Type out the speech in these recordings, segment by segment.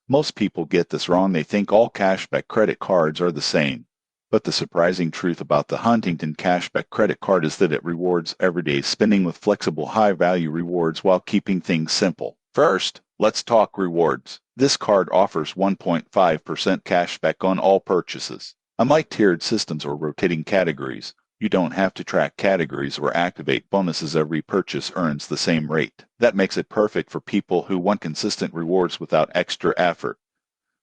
Most people get this wrong. They think all cashback credit cards are the same. But the surprising truth about the Huntington Cashback credit card is that it rewards everyday spending with flexible high-value rewards while keeping things simple. First, let's talk rewards. This card offers 1.5% cashback on all purchases. Unlike tiered systems or rotating categories, you don't have to track categories or activate bonuses. Every purchase earns the same rate. That makes it perfect for people who want consistent rewards without extra effort.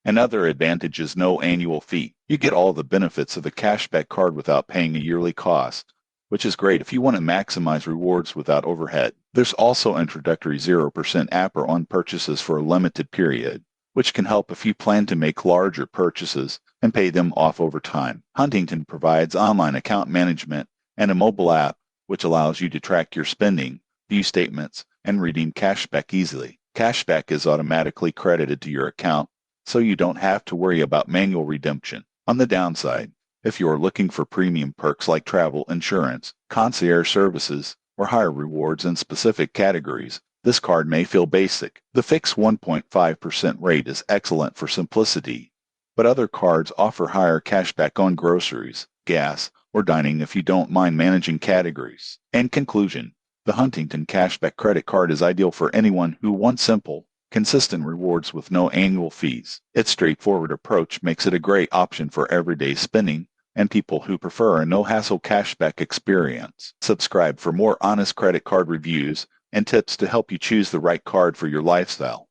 Another advantage is no annual fee. You get all the benefits of a cashback card without paying a yearly cost, which is great if you want to maximize rewards without overhead. There's also introductory 0% APR on purchases for a limited period, which can help if you plan to make larger purchases and pay them off over time. Huntington provides online account management and a mobile app, which allows you to track your spending, view statements, and redeem cashback easily. Cashback is automatically credited to your account, so you don't have to worry about manual redemption. On the downside, if you're looking for premium perks like travel insurance, concierge services, or higher rewards in specific categories, this card may feel basic. The fixed 1.5% rate is excellent for simplicity, but other cards offer higher cashback on groceries, gas, or dining if you don't mind managing categories. In conclusion, the Huntington Cashback credit card is ideal for anyone who wants simple, consistent rewards with no annual fees. Its straightforward approach makes it a great option for everyday spending and people who prefer a no-hassle cashback experience. Subscribe for more honest credit card reviews and tips to help you choose the right card for your lifestyle.